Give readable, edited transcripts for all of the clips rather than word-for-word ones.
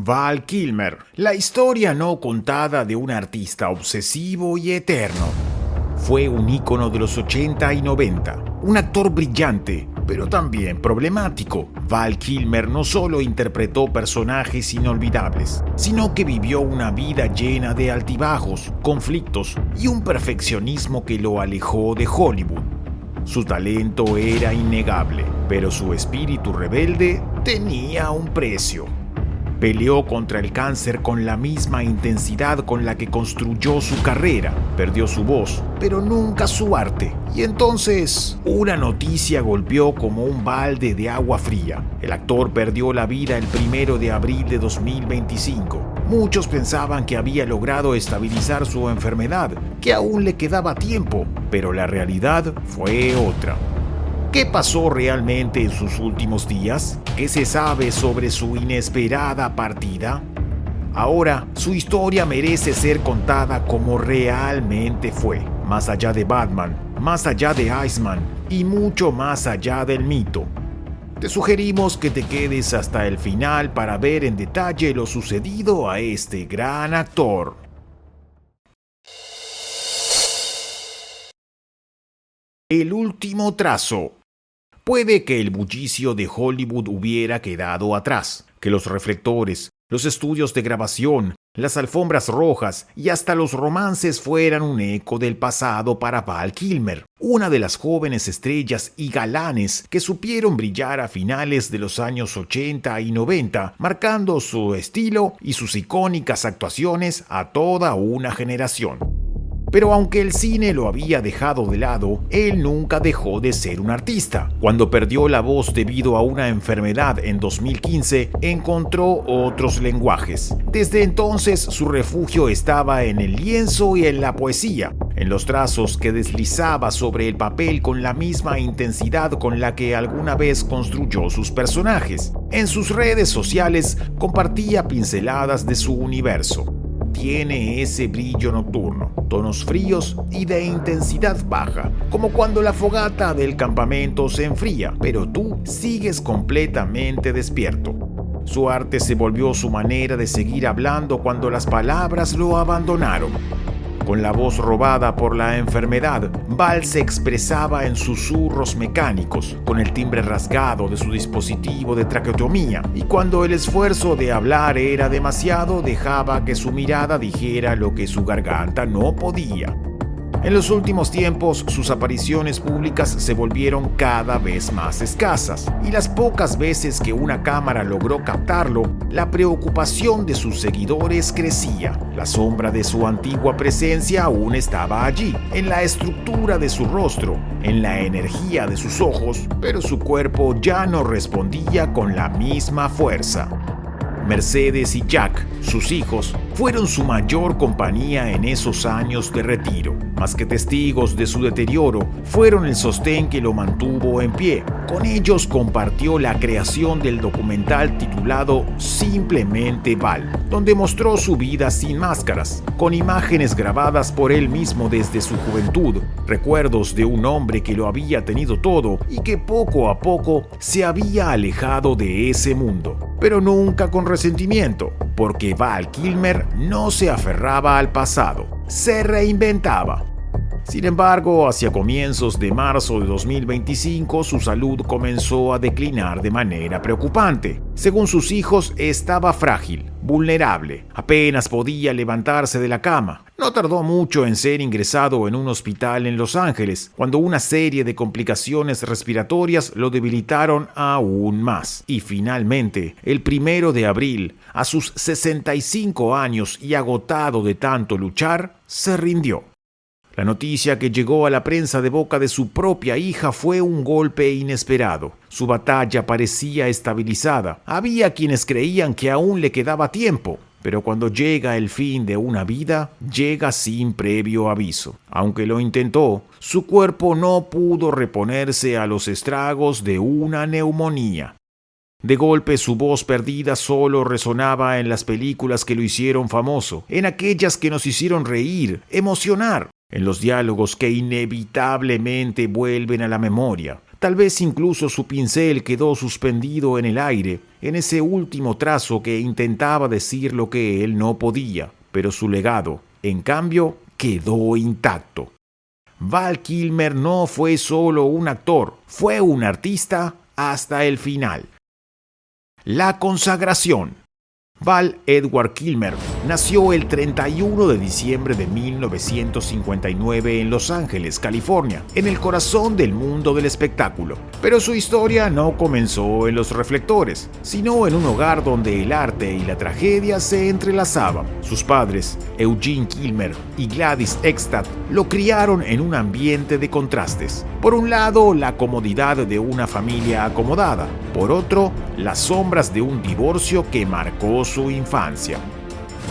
Val Kilmer, la historia no contada de un artista obsesivo y eterno. Fue un ícono de los 80 y 90, un actor brillante, pero también problemático. Val Kilmer no solo interpretó personajes inolvidables, sino que vivió una vida llena de altibajos, conflictos y un perfeccionismo que lo alejó de Hollywood. Su talento era innegable, pero su espíritu rebelde tenía un precio. Peleó contra el cáncer con la misma intensidad con la que construyó su carrera. Perdió su voz, pero nunca su arte. Y entonces, una noticia golpeó como un balde de agua fría. El actor perdió la vida el 1 de abril de 2025. Muchos pensaban que había logrado estabilizar su enfermedad, que aún le quedaba tiempo, pero la realidad fue otra. ¿Qué pasó realmente en sus últimos días? ¿Qué se sabe sobre su inesperada partida? Ahora, su historia merece ser contada como realmente fue, más allá de Batman, más allá de Iceman y mucho más allá del mito. Te sugerimos que te quedes hasta el final para ver en detalle lo sucedido a este gran actor. El último trazo. Puede que el bullicio de Hollywood hubiera quedado atrás, que los reflectores, los estudios de grabación, las alfombras rojas y hasta los romances fueran un eco del pasado para Val Kilmer, una de las jóvenes estrellas y galanes que supieron brillar a finales de los años 80 y 90, marcando su estilo y sus icónicas actuaciones a toda una generación. Pero aunque el cine lo había dejado de lado, él nunca dejó de ser un artista. Cuando perdió la voz debido a una enfermedad en 2015, encontró otros lenguajes. Desde entonces, su refugio estaba en el lienzo y en la poesía, en los trazos que deslizaba sobre el papel con la misma intensidad con la que alguna vez construyó sus personajes. En sus redes sociales compartía pinceladas de su universo. Tiene ese brillo nocturno, tonos fríos y de intensidad baja, como cuando la fogata del campamento se enfría, pero tú sigues completamente despierto. Su arte se volvió su manera de seguir hablando cuando las palabras lo abandonaron. Con la voz robada por la enfermedad, Val se expresaba en susurros mecánicos, con el timbre rasgado de su dispositivo de traqueotomía, y cuando el esfuerzo de hablar era demasiado, dejaba que su mirada dijera lo que su garganta no podía. En los últimos tiempos, sus apariciones públicas se volvieron cada vez más escasas, y las pocas veces que una cámara logró captarlo, la preocupación de sus seguidores crecía. La sombra de su antigua presencia aún estaba allí, en la estructura de su rostro, en la energía de sus ojos, pero su cuerpo ya no respondía con la misma fuerza. Mercedes y Jack, sus hijos, fueron su mayor compañía en esos años de retiro. Más que testigos de su deterioro, fueron el sostén que lo mantuvo en pie. Con ellos compartió la creación del documental titulado Simplemente Val, donde mostró su vida sin máscaras, con imágenes grabadas por él mismo desde su juventud, recuerdos de un hombre que lo había tenido todo y que poco a poco se había alejado de ese mundo, pero nunca con resentimiento, porque Val Kilmer no se aferraba al pasado, se reinventaba. Sin embargo, hacia comienzos de marzo de 2025, su salud comenzó a declinar de manera preocupante. Según sus hijos, estaba frágil, vulnerable, apenas podía levantarse de la cama. No tardó mucho en ser ingresado en un hospital en Los Ángeles, cuando una serie de complicaciones respiratorias lo debilitaron aún más. Y finalmente, el 1 de abril, a sus 65 años y agotado de tanto luchar, se rindió. La noticia que llegó a la prensa de boca de su propia hija fue un golpe inesperado. Su batalla parecía estabilizada. Había quienes creían que aún le quedaba tiempo, pero cuando llega el fin de una vida, llega sin previo aviso. Aunque lo intentó, su cuerpo no pudo reponerse a los estragos de una neumonía. De golpe su voz perdida solo resonaba en las películas que lo hicieron famoso, en aquellas que nos hicieron reír, emocionar, en los diálogos que inevitablemente vuelven a la memoria. Tal vez incluso su pincel quedó suspendido en el aire, en ese último trazo que intentaba decir lo que él no podía, pero su legado, en cambio, quedó intacto. Val Kilmer no fue solo un actor, fue un artista hasta el final. La consagración. Val Edward Kilmer nació el 31 de diciembre de 1959 en Los Ángeles, California, en el corazón del mundo del espectáculo. Pero su historia no comenzó en los reflectores, sino en un hogar donde el arte y la tragedia se entrelazaban. Sus padres, Eugene Kilmer y Gladys Eckstad, lo criaron en un ambiente de contrastes. Por un lado, la comodidad de una familia acomodada. Por otro, las sombras de un divorcio que marcó su infancia.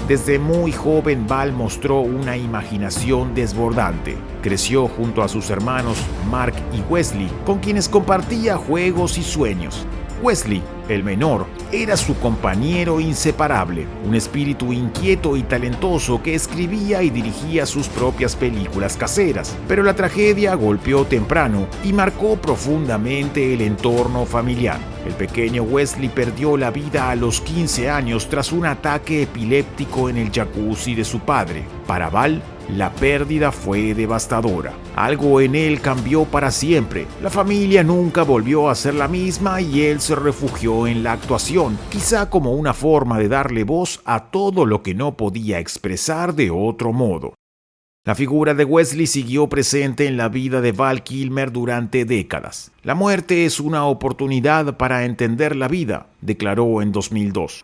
Desde muy joven, Val mostró una imaginación desbordante. Creció junto a sus hermanos Mark y Wesley, con quienes compartía juegos y sueños. Wesley, el menor, era su compañero inseparable, un espíritu inquieto y talentoso que escribía y dirigía sus propias películas caseras. Pero la tragedia golpeó temprano y marcó profundamente el entorno familiar. El pequeño Wesley perdió la vida a los 15 años tras un ataque epiléptico en el jacuzzi de su padre. Para Val, la pérdida fue devastadora. Algo en él cambió para siempre. La familia nunca volvió a ser la misma y él se refugió en la actuación, quizá como una forma de darle voz a todo lo que no podía expresar de otro modo. La figura de Wesley siguió presente en la vida de Val Kilmer durante décadas. La muerte es una oportunidad para entender la vida, declaró en 2002.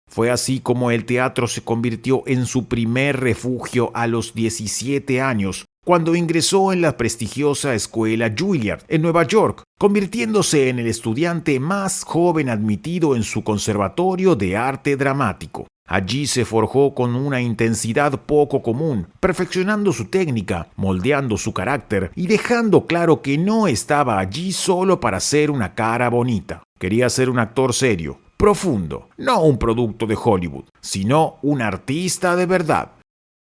Fue así como el teatro se convirtió en su primer refugio a los 17 años, cuando ingresó en la prestigiosa escuela Juilliard en Nueva York, convirtiéndose en el estudiante más joven admitido en su conservatorio de arte dramático. Allí se forjó con una intensidad poco común, perfeccionando su técnica, moldeando su carácter y dejando claro que no estaba allí solo para ser una cara bonita. Quería ser un actor serio, profundo, no un producto de Hollywood, sino un artista de verdad.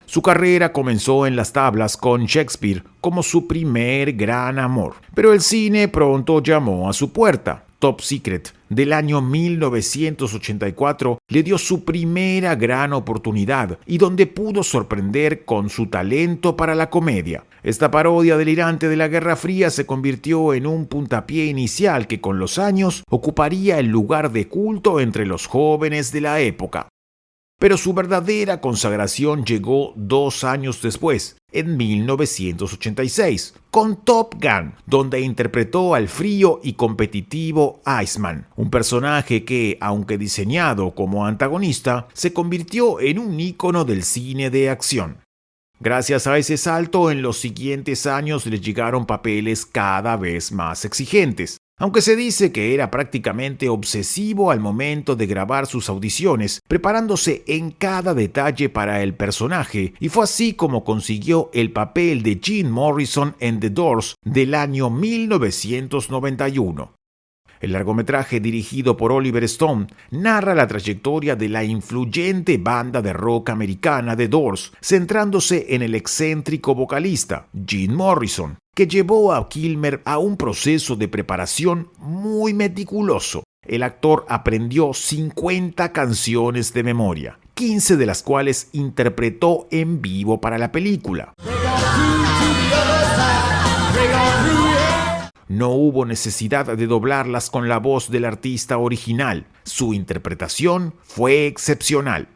Su carrera comenzó en las tablas con Shakespeare como su primer gran amor, pero el cine pronto llamó a su puerta. Top Secret, del año 1984, le dio su primera gran oportunidad y donde pudo sorprender con su talento para la comedia. Esta parodia delirante de la Guerra Fría se convirtió en un puntapié inicial que con los años ocuparía el lugar de culto entre los jóvenes de la época. Pero su verdadera consagración llegó 2 años después, en 1986, con Top Gun, donde interpretó al frío y competitivo Iceman, un personaje que, aunque diseñado como antagonista, se convirtió en un ícono del cine de acción. Gracias a ese salto, en los siguientes años le llegaron papeles cada vez más exigentes. Aunque se dice que era prácticamente obsesivo al momento de grabar sus audiciones, preparándose en cada detalle para el personaje, y fue así como consiguió el papel de Jim Morrison en The Doors del año 1991. El largometraje, dirigido por Oliver Stone, narra la trayectoria de la influyente banda de rock americana The Doors, centrándose en el excéntrico vocalista, Jim Morrison, que llevó a Kilmer a un proceso de preparación muy meticuloso. El actor aprendió 50 canciones de memoria, 15 de las cuales interpretó en vivo para la película. No hubo necesidad de doblarlas con la voz del artista original. Su interpretación fue excepcional.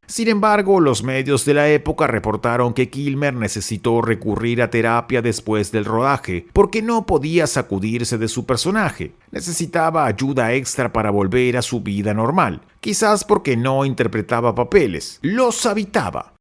Sin embargo, los medios de la época reportaron que Kilmer necesitó recurrir a terapia después del rodaje, porque no podía sacudirse de su personaje. Necesitaba ayuda extra para volver a su vida normal, quizás porque no interpretaba papeles, los habitaba.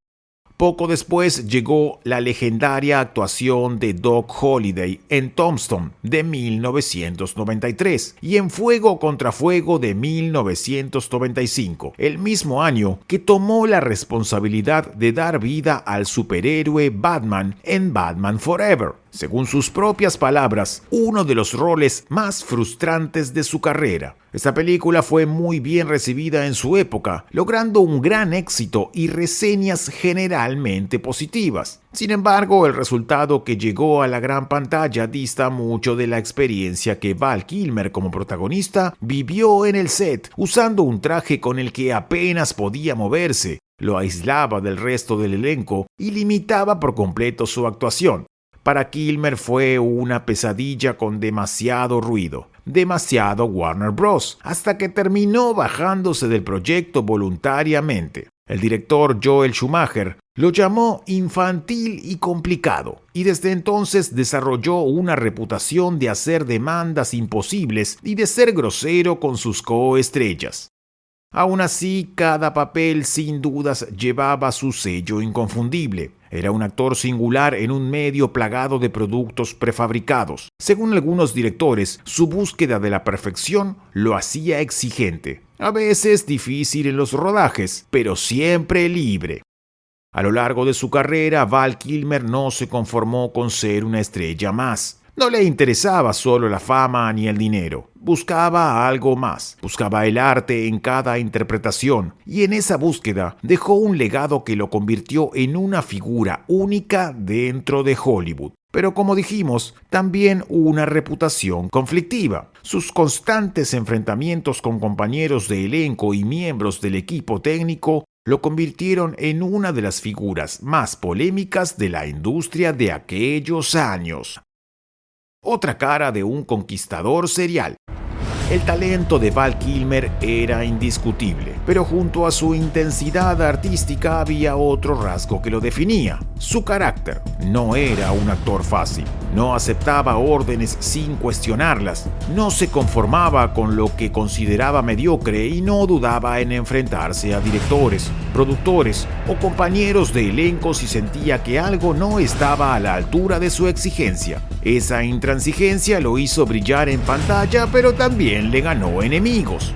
Poco después llegó la legendaria actuación de Doc Holliday en Tombstone de 1993 y en Fuego contra Fuego de 1995, el mismo año que tomó la responsabilidad de dar vida al superhéroe Batman en Batman Forever. según sus propias palabras, uno de los roles más frustrantes de su carrera. Esta película fue muy bien recibida en su época, logrando un gran éxito y reseñas generalmente positivas. Sin embargo, el resultado que llegó a la gran pantalla dista mucho de la experiencia que Val Kilmer como protagonista vivió en el set, usando un traje con el que apenas podía moverse, lo aislaba del resto del elenco y limitaba por completo su actuación. Para Kilmer fue una pesadilla con demasiado ruido, demasiado Warner Bros., hasta que terminó bajándose del proyecto voluntariamente. El director Joel Schumacher lo llamó infantil y complicado, y desde entonces desarrolló una reputación de hacer demandas imposibles y de ser grosero con sus coestrellas. Aún así, cada papel sin dudas llevaba su sello inconfundible. Era un actor singular en un medio plagado de productos prefabricados. Según algunos directores, su búsqueda de la perfección lo hacía exigente, a veces difícil en los rodajes, pero siempre libre. A lo largo de su carrera, Val Kilmer no se conformó con ser una estrella más. No le interesaba solo la fama ni el dinero. Buscaba algo más. Buscaba el arte en cada interpretación. Y en esa búsqueda dejó un legado que lo convirtió en una figura única dentro de Hollywood. Pero como dijimos, también una reputación conflictiva. Sus constantes enfrentamientos con compañeros de elenco y miembros del equipo técnico lo convirtieron en una de las figuras más polémicas de la industria de aquellos años. Otra cara de un conquistador serial. El talento de Val Kilmer era indiscutible, pero junto a su intensidad artística había otro rasgo que lo definía: su carácter. No era un actor fácil, no aceptaba órdenes sin cuestionarlas, no se conformaba con lo que consideraba mediocre y no dudaba en enfrentarse a directores, productores o compañeros de elenco si sentía que algo no estaba a la altura de su exigencia. Esa intransigencia lo hizo brillar en pantalla, pero también le ganó enemigos.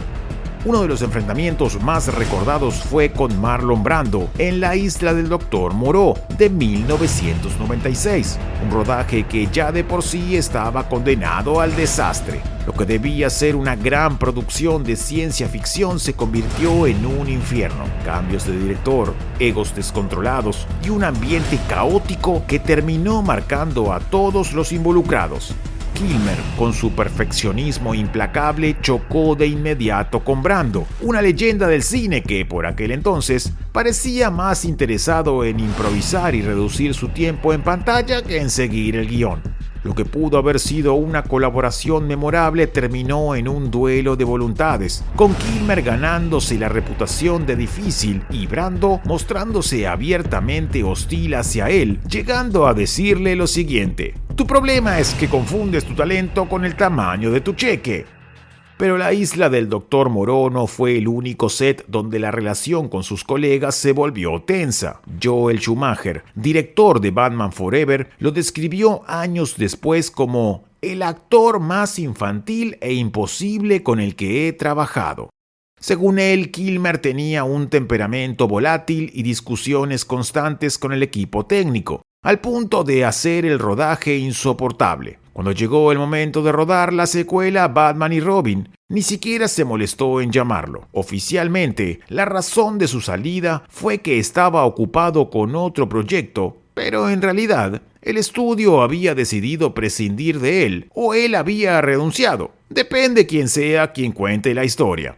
Uno de los enfrentamientos más recordados fue con Marlon Brando en La Isla del Dr. Moreau de 1996, un rodaje que ya de por sí estaba condenado al desastre. Lo que debía ser una gran producción de ciencia ficción se convirtió en un infierno. Cambios de director, egos descontrolados y un ambiente caótico que terminó marcando a todos los involucrados. Kilmer, con su perfeccionismo implacable, chocó de inmediato con Brando, una leyenda del cine que, por aquel entonces, parecía más interesado en improvisar y reducir su tiempo en pantalla que en seguir el guión. Lo que pudo haber sido una colaboración memorable terminó en un duelo de voluntades, con Kilmer ganándose la reputación de difícil y Brando mostrándose abiertamente hostil hacia él, llegando a decirle lo siguiente: "Tu problema es que confundes tu talento con el tamaño de tu cheque". Pero La Isla del Dr. Moreau no fue el único set donde la relación con sus colegas se volvió tensa. Joel Schumacher, director de Batman Forever, lo describió años después como el actor más infantil e imposible con el que he trabajado. Según él, Kilmer tenía un temperamento volátil y discusiones constantes con el equipo técnico, al punto de hacer el rodaje insoportable. Cuando llegó el momento de rodar la secuela Batman y Robin, ni siquiera se molestó en llamarlo. Oficialmente, la razón de su salida fue que estaba ocupado con otro proyecto, pero en realidad, el estudio había decidido prescindir de él, o él había renunciado. Depende quién sea quien cuente la historia.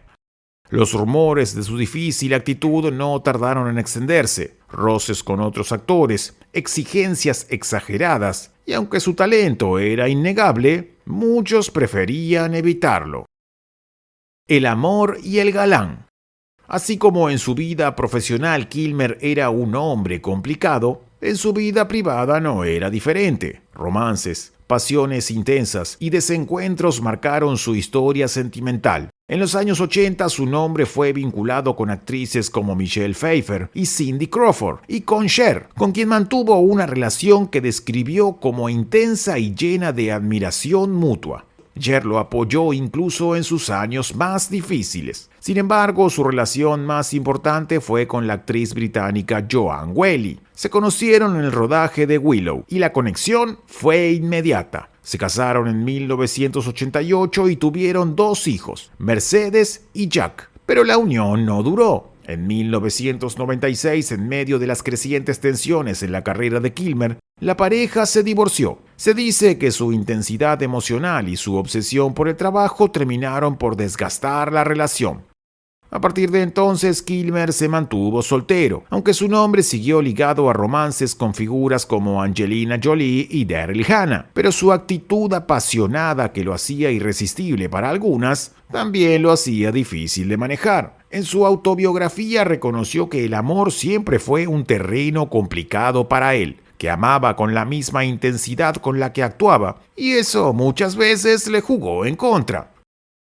Los rumores de su difícil actitud no tardaron en extenderse. Roces con otros actores, exigencias exageradas, y aunque su talento era innegable, muchos preferían evitarlo. El amor y el galán. Así como en su vida profesional Kilmer era un hombre complicado, en su vida privada no era diferente. Romances, pasiones intensas y desencuentros marcaron su historia sentimental. En los años 80 su nombre fue vinculado con actrices como Michelle Pfeiffer y Cindy Crawford, y con Cher, con quien mantuvo una relación que describió como intensa y llena de admiración mutua. Jer lo apoyó incluso en sus años más difíciles. Sin embargo, su relación más importante fue con la actriz británica Joanne Whalley. Se conocieron en el rodaje de Willow y la conexión fue inmediata. Se casaron en 1988 y tuvieron 2 hijos, Mercedes y Jack. Pero la unión no duró. En 1996, en medio de las crecientes tensiones en la carrera de Kilmer, la pareja se divorció. Se dice que su intensidad emocional y su obsesión por el trabajo terminaron por desgastar la relación. A partir de entonces, Kilmer se mantuvo soltero, aunque su nombre siguió ligado a romances con figuras como Angelina Jolie y Daryl Hannah, pero su actitud apasionada que lo hacía irresistible para algunas, también lo hacía difícil de manejar. En su autobiografía reconoció que el amor siempre fue un terreno complicado para él, que amaba con la misma intensidad con la que actuaba, y eso muchas veces le jugó en contra.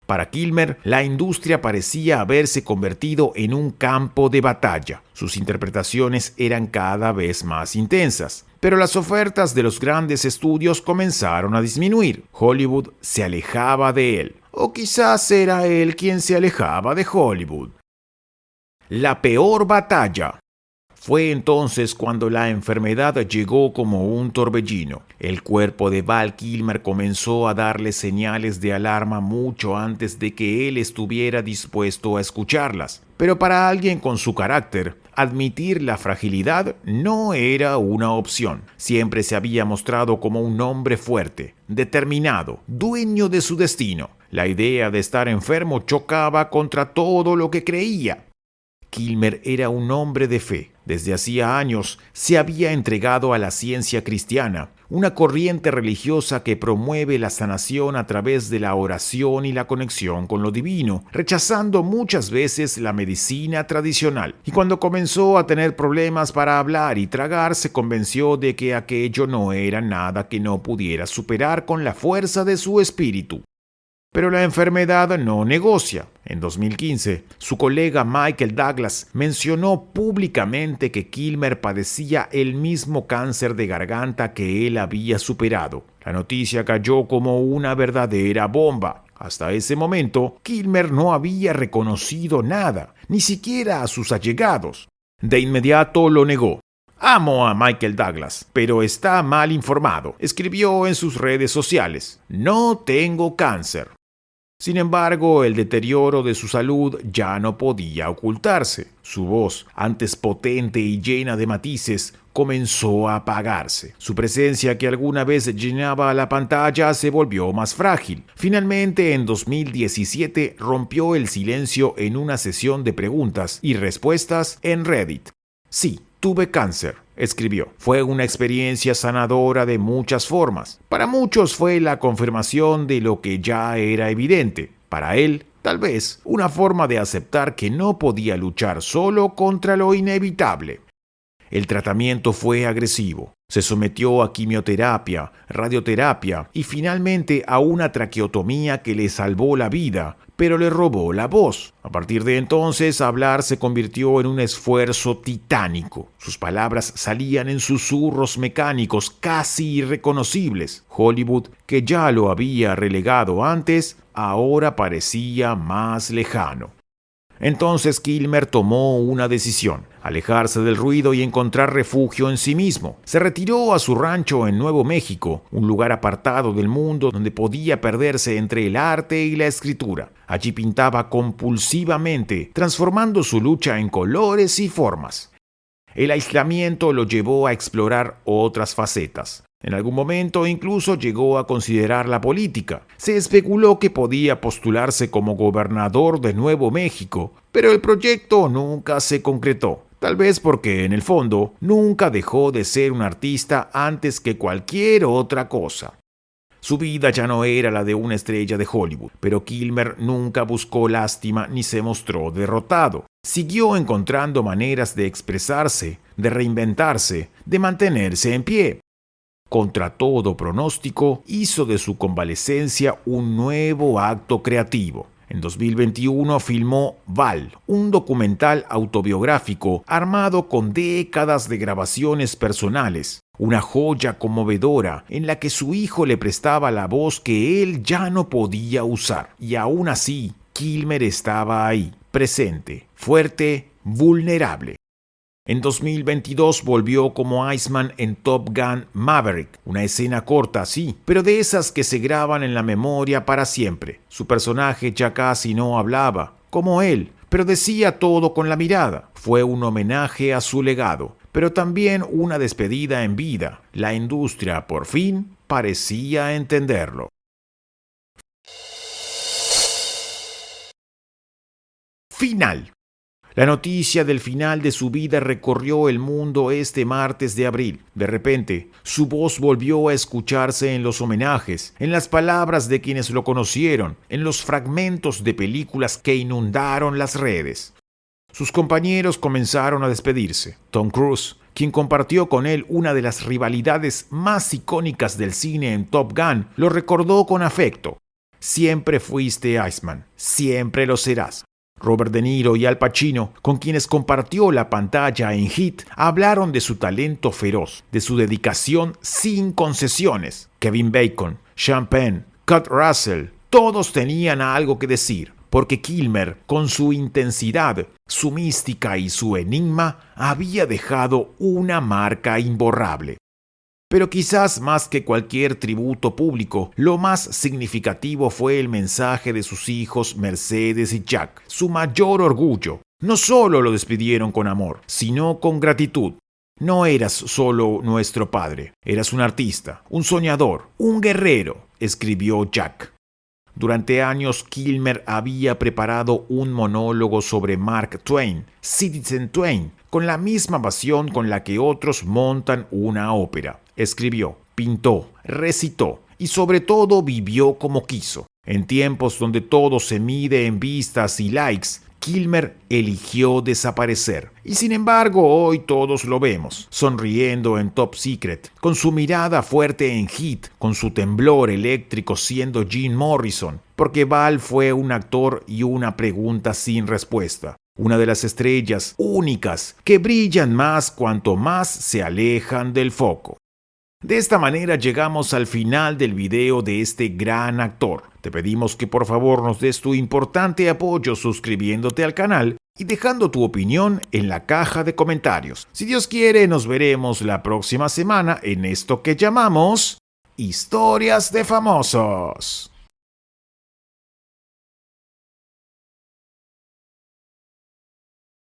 Para Kilmer, la industria parecía haberse convertido en un campo de batalla. Sus interpretaciones eran cada vez más intensas, pero las ofertas de los grandes estudios comenzaron a disminuir. Hollywood se alejaba de él, o quizás era él quien se alejaba de Hollywood. La peor batalla. Fue entonces cuando la enfermedad llegó como un torbellino. El cuerpo de Val Kilmer comenzó a darle señales de alarma mucho antes de que él estuviera dispuesto a escucharlas. Pero para alguien con su carácter, admitir la fragilidad no era una opción. Siempre se había mostrado como un hombre fuerte, determinado, dueño de su destino. La idea de estar enfermo chocaba contra todo lo que creía. Kilmer era un hombre de fe. Desde hacía años se había entregado a la ciencia cristiana, una corriente religiosa que promueve la sanación a través de la oración y la conexión con lo divino, rechazando muchas veces la medicina tradicional. Y cuando comenzó a tener problemas para hablar y tragar, se convenció de que aquello no era nada que no pudiera superar con la fuerza de su espíritu. Pero la enfermedad no negocia. En 2015, su colega Michael Douglas mencionó públicamente que Kilmer padecía el mismo cáncer de garganta que él había superado. La noticia cayó como una verdadera bomba. Hasta ese momento, Kilmer no había reconocido nada, ni siquiera a sus allegados. De inmediato lo negó. Amo a Michael Douglas, pero está mal informado. Escribió en sus redes sociales: "No tengo cáncer". Sin embargo, el deterioro de su salud ya no podía ocultarse. Su voz, antes potente y llena de matices, comenzó a apagarse. Su presencia, que alguna vez llenaba la pantalla, se volvió más frágil. Finalmente, en 2017, rompió el silencio en una sesión de preguntas y respuestas en Reddit. "Sí, tuve cáncer", escribió. "Fue una experiencia sanadora de muchas formas. Para muchos fue la confirmación de lo que ya era evidente. Para él, tal vez, una forma de aceptar que no podía luchar solo contra lo inevitable". El tratamiento fue agresivo. Se sometió a quimioterapia, radioterapia y finalmente a una traqueotomía que le salvó la vida, pero le robó la voz. A partir de entonces, hablar se convirtió en un esfuerzo titánico. Sus palabras salían en susurros mecánicos casi irreconocibles. Hollywood, que ya lo había relegado antes, ahora parecía más lejano. Entonces Kilmer tomó una decisión: alejarse del ruido y encontrar refugio en sí mismo. Se retiró a su rancho en Nuevo México, un lugar apartado del mundo donde podía perderse entre el arte y la escritura. Allí pintaba compulsivamente, transformando su lucha en colores y formas. El aislamiento lo llevó a explorar otras facetas. En algún momento incluso llegó a considerar la política. Se especuló que podía postularse como gobernador de Nuevo México, pero el proyecto nunca se concretó. Tal vez porque, en el fondo, nunca dejó de ser un artista antes que cualquier otra cosa. Su vida ya no era la de una estrella de Hollywood, pero Kilmer nunca buscó lástima ni se mostró derrotado. Siguió encontrando maneras de expresarse, de reinventarse, de mantenerse en pie. Contra todo pronóstico, hizo de su convalecencia un nuevo acto creativo. En 2021 filmó Val, un documental autobiográfico armado con décadas de grabaciones personales. Una joya conmovedora en la que su hijo le prestaba la voz que él ya no podía usar. Y aún así, Kilmer estaba ahí, presente, fuerte, vulnerable. En 2022 volvió como Iceman en Top Gun Maverick, una escena corta, sí, pero de esas que se graban en la memoria para siempre. Su personaje ya casi no hablaba, como él, pero decía todo con la mirada. Fue un homenaje a su legado, pero también una despedida en vida. La industria, por fin, parecía entenderlo. Final. La noticia del final de su vida recorrió el mundo este martes de abril. De repente, su voz volvió a escucharse en los homenajes, en las palabras de quienes lo conocieron, en los fragmentos de películas que inundaron las redes. Sus compañeros comenzaron a despedirse. Tom Cruise, quien compartió con él una de las rivalidades más icónicas del cine en Top Gun, lo recordó con afecto. Siempre fuiste Iceman, siempre lo serás. Robert De Niro y Al Pacino, con quienes compartió la pantalla en Heat, hablaron de su talento feroz, de su dedicación sin concesiones. Kevin Bacon, Sean Penn, Kurt Russell, todos tenían algo que decir, porque Kilmer, con su intensidad, su mística y su enigma, había dejado una marca imborrable. Pero quizás más que cualquier tributo público, lo más significativo fue el mensaje de sus hijos Mercedes y Jack, su mayor orgullo. No solo lo despidieron con amor, sino con gratitud. No eras solo nuestro padre, eras un artista, un soñador, un guerrero, escribió Jack. Durante años, Kilmer había preparado un monólogo sobre Mark Twain, Citizen Twain, con la misma pasión con la que otros montan una ópera. Escribió, pintó, recitó y sobre todo vivió como quiso. En tiempos donde todo se mide en vistas y likes, Kilmer eligió desaparecer. Y sin embargo, hoy todos lo vemos, sonriendo en Top Secret, con su mirada fuerte en Heat, con su temblor eléctrico siendo Jim Morrison, porque Val fue un actor y una pregunta sin respuesta. Una de las estrellas únicas que brillan más cuanto más se alejan del foco. De esta manera llegamos al final del video de este gran actor. Te pedimos que por favor nos des tu importante apoyo suscribiéndote al canal y dejando tu opinión en la caja de comentarios. Si Dios quiere, nos veremos la próxima semana en esto que llamamos Historias de Famosos.